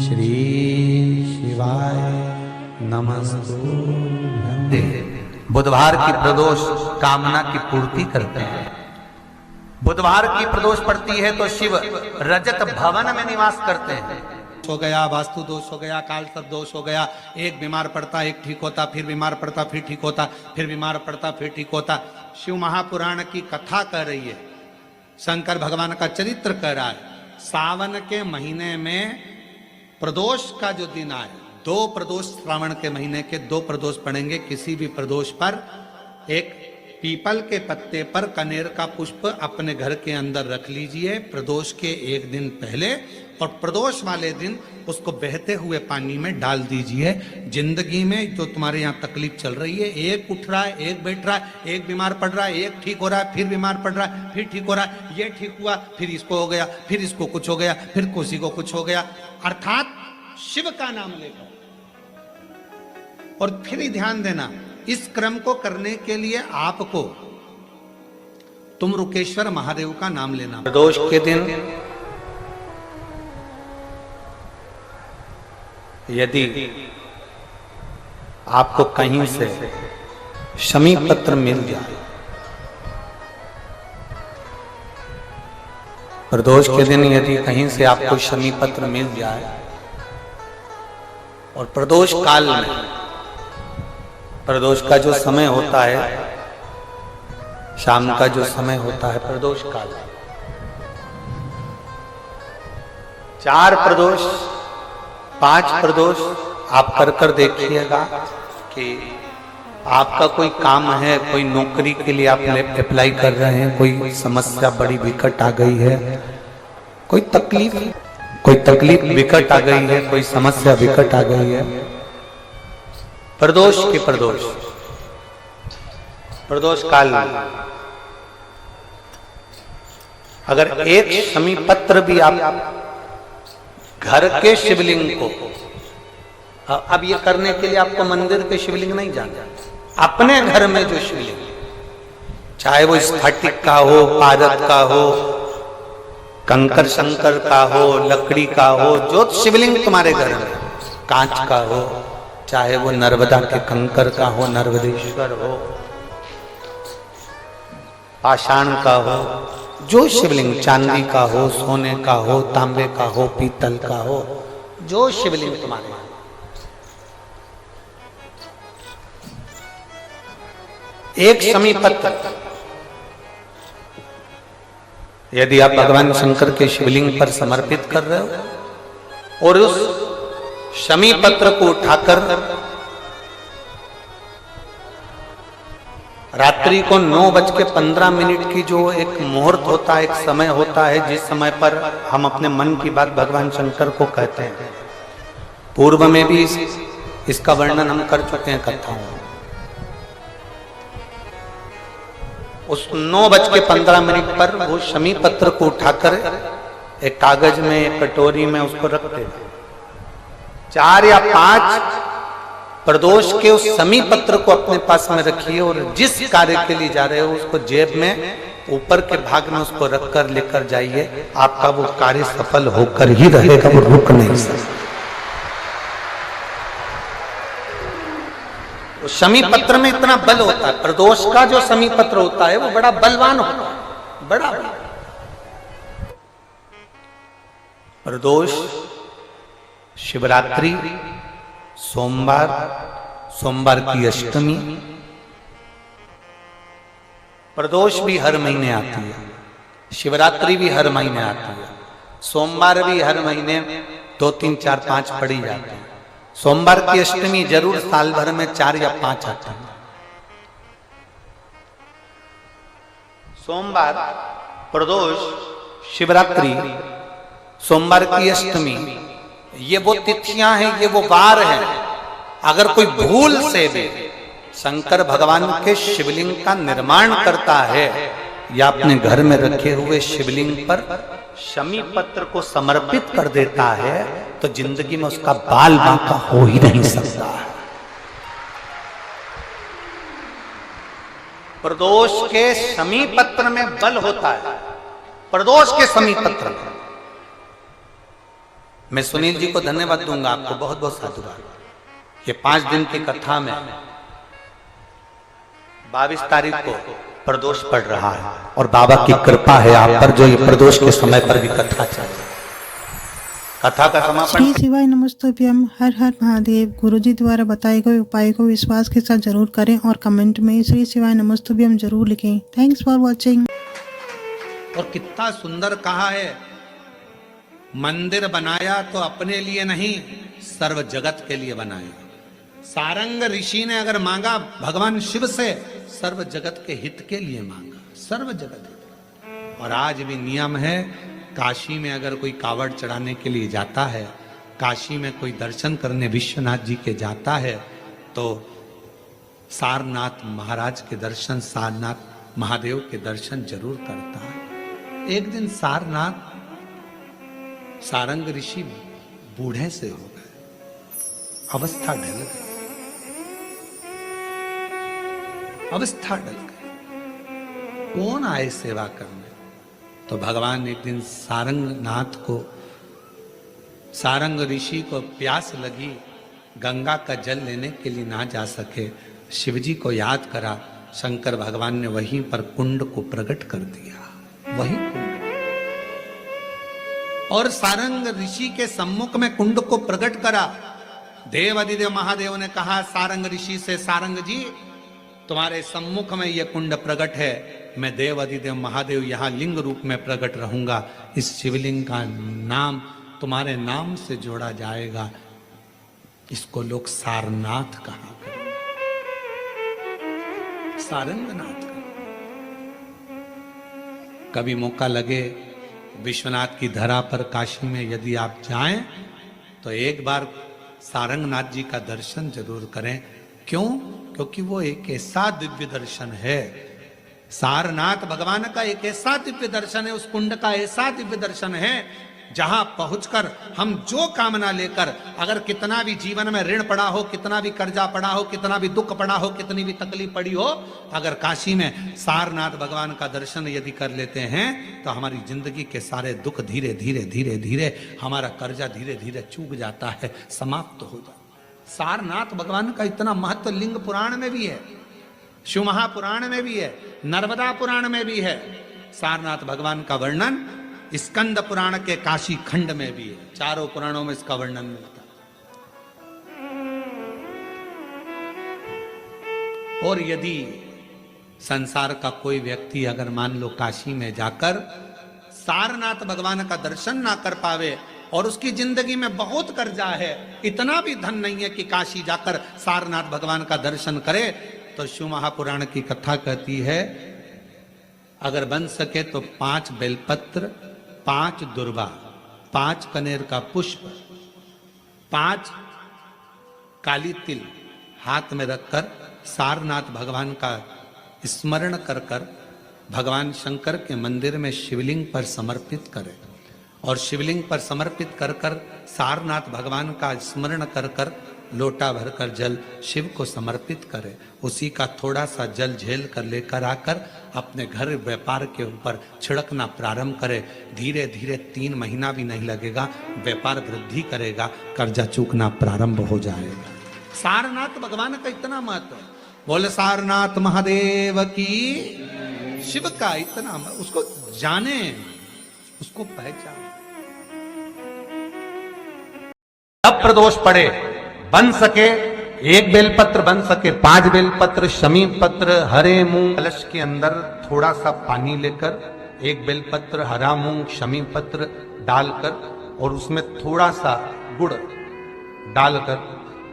श्री शिवाय नमस्तुभ्यं। बुधवार की प्रदोष कामना की पूर्ति करते हैं। बुधवार की प्रदोष पड़ती है तो शिव रजत भवन में निवास करते हैं। हो गया, वास्तु दोष हो गया, काल सर्प दोष हो गया, एक बीमार पड़ता एक ठीक होता, फिर बीमार पड़ता फिर ठीक होता, फिर बीमार पड़ता फिर ठीक होता। शिव महापुराण की कथा कह रही है, शंकर भगवान का चरित्र कह रहा है। सावन के महीने में प्रदोष का जो दिन आए, 2 प्रदोष श्रावण के महीने के 2 प्रदोष पड़ेंगे। किसी भी प्रदोष पर एक पीपल के पत्ते पर कनेर का पुष्प अपने घर के अंदर रख लीजिए प्रदोष के एक दिन पहले, और प्रदोष वाले दिन उसको बहते हुए पानी में डाल दीजिए। जिंदगी में जो तुम्हारे यहाँ तकलीफ चल रही है, एक उठ रहा है, एक बैठ रहा है, एक बीमार पड़ रहा है, एक ठीक हो रहा है, फिर बीमार पड़ रहा है, फिर ठीक हो रहा है, ये ठीक हुआ, फिर इसको हो गया, फिर इसको कुछ हो गया, फिर किसी को कुछ हो गया, अर्थात शिव का नाम लेकर। और फिर ध्यान देना, इस क्रम को करने के लिए आपको तुम रुकेश्वर महादेव का नाम लेना। प्रदोष के दिन यदि आपको कहीं से शमी पत्र मिल जाए, प्रदोष के दिन यदि कहीं से आपको शमी पत्र मिल जाए, और प्रदोष काल में, प्रदोष का जो समय होता है, शाम का जो समय होता है प्रदोष काल, 4 प्रदोष 5 प्रदोष आप कर देखिएगा कि आपका कोई काम है, कोई नौकरी के लिए आप अप्लाई कर रहे हैं, कोई समस्या बड़ी विकट आ गई है, कोई तकलीफ विकट आ गई है, कोई समस्या विकट आ गई है, प्रदोष के प्रदोष काल में अगर एक शमी पत्र भी आप घर के शिवलिंग को, अब ये करने के लिए आपको मंदिर के शिवलिंग नहीं जाना, अपने घर में जो शिवलिंग, चाहे वो स्फटिक का हो, पारद का हो, कंकर शंकर का हो, लकड़ी का हो, जो शिवलिंग तुम्हारे घर में, कांच का हो, चाहे वो नर्मदा के कंकर का हो, नर्मदेश्वर हो, पाषाण का हो, जो शिवलिंग, चांदी का हो, सोने का हो, तांबे का हो, पीतल का हो, जो शिवलिंग तुम्हारे, एक शमी पत्र यदि आप भगवान शंकर के शिवलिंग पर समर्पित कर रहे हो, और उस शमी पत्र को उठाकर रात्रि को 9:15 की जो एक मुहूर्त होता है, एक समय होता है, जिस समय पर हम अपने मन की बात भगवान शंकर को कहते हैं, पूर्व में भी इसका वर्णन हम कर चुके हैं कथाओं में। उस 9:15 पर वो शमी पत्र को उठाकर एक कागज में, एक कटोरी में उसको रखते हैं। 4 या 5 प्रदोष के उस शमी पत्र को अपने पास में रखिए, और जिस कार्य के लिए जा रहे हो उसको जेब में ऊपर के भाग में उसको रखकर लेकर जाइए। आपका वो कार्य सफल होकर ही रहेगा, वो रुक नहीं सकता। शमी पत्र में इतना बल होता है, प्रदोष का जो शमी पत्र होता है वो बड़ा बलवान होता है, बड़ा प्रदोष, शिवरात्रि, सोमवार की अष्टमी, प्रदोष भी हर महीने आती है, शिवरात्रि भी हर महीने आती है, सोमवार भी हर महीने 2, 3, 4, 5 पड़ी जाती है। सोमवार की अष्टमी जरूर साल भर में 4 या 5 आती है। सोमवार, प्रदोष, शिवरात्रि, सोमवार की अष्टमी, ये वो तिथियां हैं, ये वो वार हैं। अगर कोई भूल से भी शंकर भगवान के शिवलिंग का निर्माण करता है या अपने घर में रखे हुए शिवलिंग पर शमी पत्र को समर्पित कर देता है, तो जिंदगी में उसका बाल बांका हो ही नहीं सकता। प्रदोष के शमी पत्र में बल होता है, प्रदोष के शमी पत्र मैं सुनील जी को धन्यवाद दूंगा, आपको बहुत बहुत साधुवाद। ये 5 दिन की कथा में 22 तारीख को प्रदोष पड़ रहा है और बाबा की कृपा है आप पर, जो ये प्रदोष के समय पर भी कथा चल रही है। कथा का समापन। श्री शिवाय नमस्तुभ्यम। हर हर महादेव। गुरुजी द्वारा बताए गए उपाय को विश्वास के साथ जरूर करें और कमेंट में श्री शिवाय नमस्तुभ्यम जरूर लिखें। Thanks for watching. और कितना सुंदर कहा है, मंदिर बनाया तो अपने लिए नहीं, सर्व जगत के लिए बनाया। सारंग ऋषि ने अगर मांगा भगवान शिव से, सर्व जगत के हित के लिए मांगा, सर्व जगत हित। और आज भी नियम है, काशी में अगर कोई कावड़ चढ़ाने के लिए जाता है, काशी में कोई दर्शन करने विश्वनाथ जी के जाता है, तो सारनाथ महाराज के दर्शन, सारनाथ महादेव के दर्शन जरूर करता है। एक दिन सारनाथ सारंग ऋषि बूढ़े से हो गए, अवस्था ढल गई, अवस्था ढल गई। कौन आए सेवा करने? तो भगवान एक दिन सारंगनाथ को, सारंग ऋषि को प्यास लगी, गंगा का जल लेने के लिए ना जा सके, शिवजी को याद करा। शंकर भगवान ने वहीं पर कुंड को प्रकट कर दिया, वही कुंड। और सारंग ऋषि के सम्मुख में कुंड को प्रकट करा। देव अधिदेव महादेव ने कहा सारंग ऋषि से, सारंग जी तुम्हारे सम्मुख में यह कुंड प्रकट है, मैं देव अधिदेव महादेव यहाँ लिंग रूप में प्रकट रहूंगा। इस शिवलिंग का नाम तुम्हारे नाम से जोड़ा जाएगा, इसको लोग सारनाथ कहा करें, सारंगनाथ कहा। कभी मौका लगे विश्वनाथ की धरा पर काशी में यदि आप जाएं, तो एक बार सारंगनाथ जी का दर्शन जरूर करें। क्यों? क्योंकि वो एक ऐसा दिव्य दर्शन है, सारनाथ भगवान का एक ऐसा दिव्य दर्शन है, उस कुंड का ऐसा दिव्य दर्शन है, जहां पहुंचकर हम जो कामना लेकर, अगर कितना भी जीवन में ऋण पड़ा हो, कितना भी कर्जा पड़ा हो, कितना भी दुख पड़ा हो, कितनी भी तकलीफ पड़ी हो, अगर काशी में सारनाथ भगवान का दर्शन यदि कर लेते हैं, तो हमारी जिंदगी के सारे दुख धीरे धीरे धीरे धीरे, हमारा कर्जा धीरे धीरे चूक जाता है, समाप्त हो जाता है। सारनाथ भगवान का इतना महत्व लिंग पुराण में भी है, शिव महापुराण में भी है, नर्मदा पुराण में भी है। सारनाथ भगवान का वर्णन स्कंद पुराण के काशी खंड में भी है, चारों पुराणों में इसका वर्णन मिलता है। और यदि संसार का कोई व्यक्ति अगर मान लो काशी में जाकर सारनाथ भगवान का दर्शन ना कर पावे और उसकी जिंदगी में बहुत कर्जा है, इतना भी धन नहीं है कि काशी जाकर सारनाथ भगवान का दर्शन करे, तो शिव महापुराण की कथा कहती है, अगर बन सके तो 5 बेलपत्र, 5 दुर्वा, 5 कनेर का पुष्प, 5 काली तिल हाथ में रखकर सारनाथ भगवान का स्मरण कर कर भगवान शंकर के मंदिर में शिवलिंग पर समर्पित करें। और शिवलिंग पर समर्पित कर कर सारनाथ भगवान का स्मरण कर कर लोटा भरकर जल शिव को समर्पित करे। उसी का थोड़ा सा जल झेल कर लेकर आकर अपने घर व्यापार के ऊपर छिड़कना प्रारंभ करे। धीरे धीरे 3 महीना भी नहीं लगेगा, व्यापार वृद्धि करेगा, कर्जा चूकना प्रारंभ हो जाएगा। सारनाथ भगवान का इतना महत्व, बोले सारनाथ महादेव की, शिव का इतना, उसको जाने, उसको पहचान। जब प्रदोष पड़े, बन सके 1 बेलपत्र, बन सके 5 बेलपत्र, शमी पत्र, हरे मूंग, कलश के अंदर थोड़ा सा पानी लेकर 1 बेलपत्र, हरा मूंग, शमी पत्र डालकर और उसमें थोड़ा सा गुड़ डालकर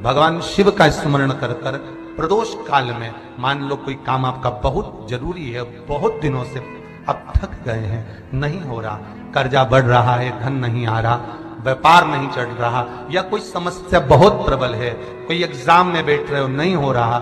भगवान शिव का स्मरण कर कर प्रदोष काल में, मान लो कोई काम आपका बहुत जरूरी है, बहुत दिनों से अब थक गए हैं, नहीं हो रहा, कर्जा बढ़ रहा है, धन नहीं आ रहा, व्यापार नहीं चढ़ रहा, या कोई समस्या बहुत प्रबल है, कोई एग्जाम में बैठ रहे हो नहीं हो रहा,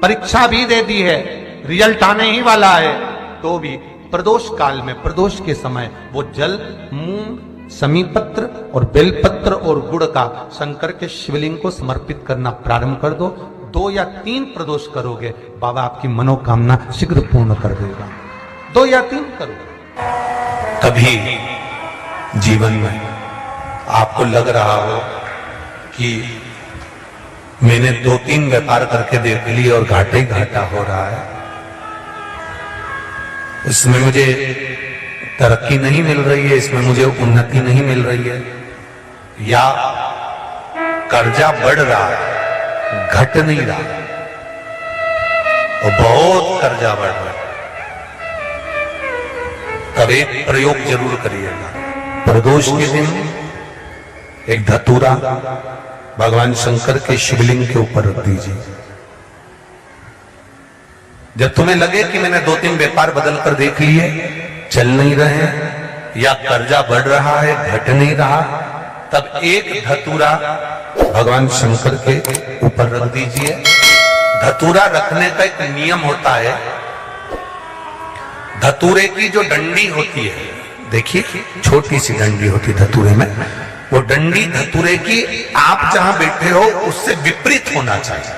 परीक्षा भी दे दी है, रिजल्ट आने ही वाला है, तो भी प्रदोष काल में, प्रदोष के समय वो जल, मूंग, शमी पत्र और बेलपत्र और गुड़ का शंकर के शिवलिंग को समर्पित करना प्रारंभ कर दो। 2 या 3 प्रदोष करोगे, बाबा आपकी मनोकामना शीघ्र पूर्ण कर देगा। 2 या 3 करो। कभी जीवन में आपको लग रहा हो कि मैंने 2-3 व्यापार करके देख लिए और घाटे ही घाटा हो रहा है, इसमें मुझे तरक्की नहीं मिल रही है, इसमें मुझे उन्नति नहीं मिल रही है, या कर्जा बढ़ रहा है, घट नहीं रहा और बहुत कर्जा बढ़ रहा है, तब एक प्रयोग जरूर करिएगा। प्रदोष के दिन एक धतूरा भगवान शंकर के शिवलिंग के ऊपर रख दीजिए। जब तुम्हें लगे कि मैंने 2-3 व्यापार बदल कर देख लिए, चल नहीं रहे या कर्जा बढ़ रहा है, घट नहीं रहा, तब एक धतूरा भगवान शंकर के ऊपर रख दीजिए। धतूरा रखने का एक नियम होता है। धतूरे की जो डंडी होती है, देखिए छोटी सी डंडी होती है धतूरे में, वो डंडी धतूरे की आप जहां बैठे हो उससे विपरीत होना चाहिए।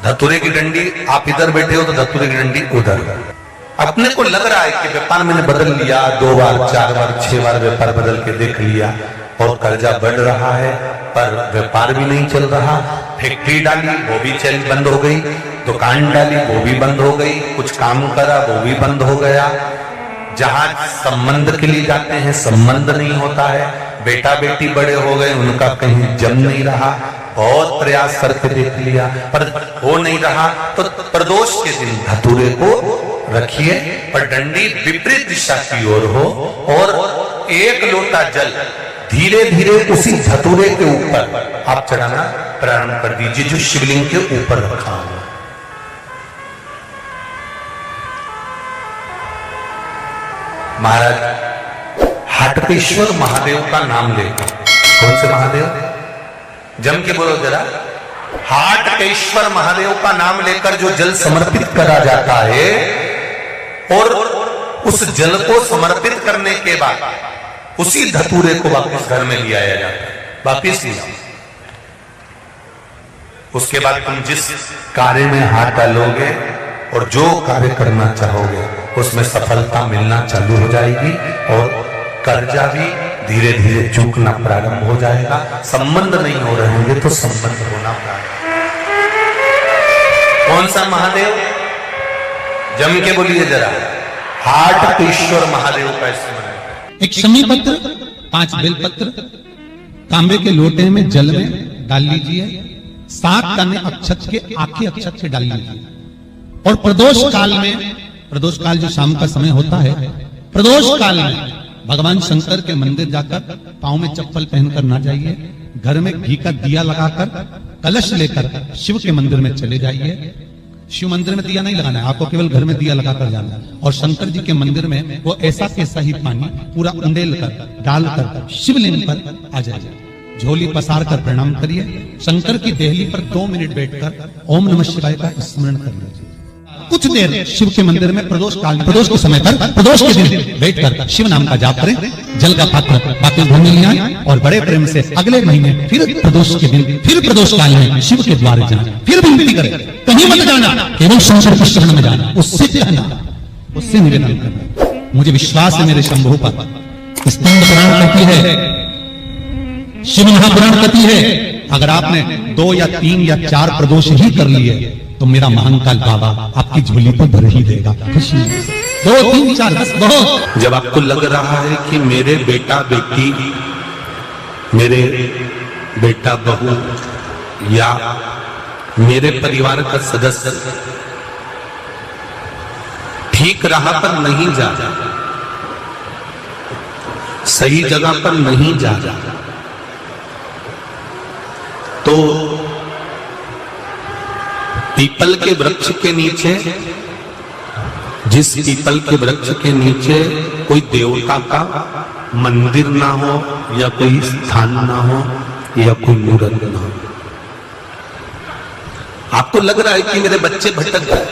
धतूरे की डंडी आप इधर बैठे हो तो धतूरे की डंडी उधर। अपने को लग रहा है कि व्यापार मैंने बदल लिया, 2 बार 4 बार 6 बार व्यापार बदल के देख लिया और कर्जा बढ़ रहा है, पर व्यापार भी नहीं चल रहा। फैक्ट्री डाली वो भी चल बंद हो गई, दुकान डाली वो भी बंद हो गई, कुछ काम करा वो भी बंद हो गया। जहां संबंध के लिए जाते हैं संबंध नहीं होता है, बेटा बेटी बड़े हो गए उनका कहीं जम नहीं रहा, बहुत प्रयास करके देख लिया पर हो नहीं रहा। तो प्रदोष के दिन धतूरे को रखिए पर डंडी विपरीत दिशा की ओर हो और एक लोटा जल धीरे धीरे उसी धतूरे के ऊपर आप चढ़ाना प्रारंभ कर दीजिए जो शिवलिंग के ऊपर रखा हुआ। महाराज हाटकेश्वर महादेव का नाम लेकर, कौन से महादेव, जम के बोलो जरा, हाटकेश्वर महादेव का नाम लेकर जो जल समर्पित करा जाता है और उस जल को समर्पित करने के बाद उसी धतूरे को वापस घर में ले आया जाता है, वापिस ले आओ। उसके बाद तुम जिस कार्य में हाथ डालोगे और जो कार्य करना चाहोगे उसमें सफलता मिलना चालू हो जाएगी और कर्जा भी धीरे धीरे चूकना प्रारंभ हो जाएगा। संबंध नहीं हो रहे होंगे तो संबंध होना प्रारंभ। कौन सा महादेव, जम के बोलिए जरा, हाटकेश्वर महादेव का स्मरण। एक शमी पत्र, 5 बेलपत्र तांबे के लोटे में जल में डाल लीजिए, 7 दाने अक्षत के आखे अक्षत से डाल लीजिए और प्रदोष काल में, प्रदोष काल जो शाम का समय होता है, प्रदोष काल में भगवान शंकर के मंदिर जाकर पांव में चप्पल पहनकर ना जाइए, घर में घी का दिया लगाकर कलश लेकर शिव के मंदिर में चले जाइए। शिव मंदिर में दिया नहीं लगाना है, आपको केवल घर में दिया लगाकर जाना है और शंकर जी के मंदिर में वो ऐसा कैसा ही पानी पूरा उंडेल कर डालकर शिवलिंग पर आ जाइए। झोली पसार कर प्रणाम करिए, शंकर की देहली पर 2 मिनट बैठकर ओम नमः शिवाय का स्मरण कर लीजिए। कुछ देर शिव के मंदिर में प्रदोष काल में, प्रदोष के समय पर, प्रदोष के दिन बैठकर शिव नाम का जाप करें, जल का पात्र बाकी घर में ले आए और बड़े प्रेम से अगले महीने फिर प्रदोष के दिन, फिर प्रदोष काल में शिव के द्वार जाना, फिर विनती करें, कहीं मत जाना, केवल शंकर के शरण में जाना, उससे कहना, उससे निवेदन करना। मुझे विश्वास है मेरे शंभु पर। स्कंद पुराण कहती है, शिव महापुराण कहती है, अगर आपने 2 या 3 या 4 प्रदोष ही कर लिए तो मेरा महाकाल बाबा आपकी झोली पर भर ही देगा। खुशी 2, 3, 4 10 बहुत। जब आपको लग रहा है कि मेरे बेटा बेटी, मेरे बेटा बहू या मेरे परिवार का सदस्य ठीक राह पर नहीं जा रहा, सही जगह पर नहीं जा रहा, तो पीपल के वृक्ष के नीचे, जिस पीपल के वृक्ष के नीचे कोई देवता का मंदिर ना हो या कोई स्थान ना हो या कोई मूर्त ना हो, आपको लग रहा है कि मेरे बच्चे भटक गए,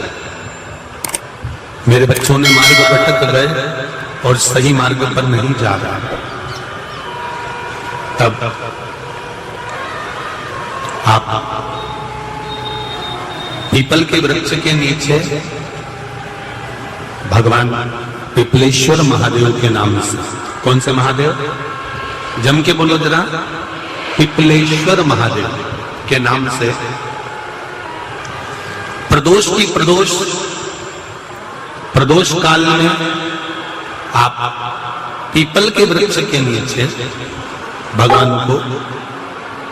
मेरे बच्चों ने मार्ग भटक गए और सही मार्ग पर नहीं जा रहा, तब आप पीपल के वृक्ष के नीचे भगवान पिपलेश्वर महादेव के नाम से कौन से महादेव? जम के बोलो जरा। पिपलेश्वर महादेव के नाम से प्रदोष काल में आप पीपल के वृक्ष के नीचे भगवान को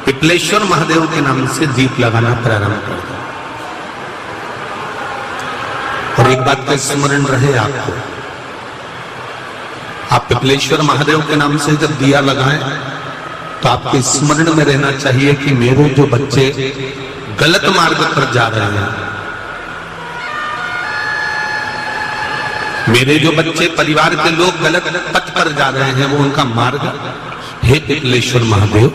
पिपलेश्वर महादेव के नाम से दीप लगाना प्रारंभ कर दो। और एक बात का स्मरण रहे आपको, आप पिपलेश्वर महादेव के नाम से जब दिया लगाएं तो आपके स्मरण में रहना चाहिए कि मेरे जो बच्चे गलत मार्ग पर जा रहे हैं, मेरे जो बच्चे परिवार के लोग गलत पथ पर जा रहे हैं, वो उनका मार्ग, हे पिपलेश्वर महादेव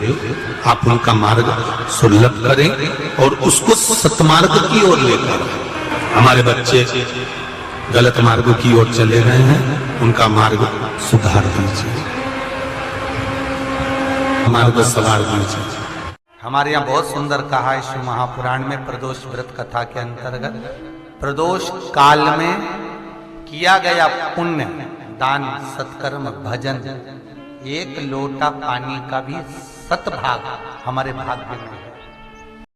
आप उनका मार्ग सुलभ करें और उसको सतमार्ग की ओर लेकर, हमारे बच्चे गलत मार्ग की ओर चले गए हैं, उनका मार्ग सुधार दीजिए, मार्ग सवार दीजिए। हमारे यहाँ बहुत सुंदर कहा है शिव महापुराण में प्रदोष व्रत कथा के अंतर्गत, प्रदोष काल में किया गया पुण्य, दान, सत्कर्म, भजन, एक लोटा पानी का भी 7 भाग हमारे भाग्य में है।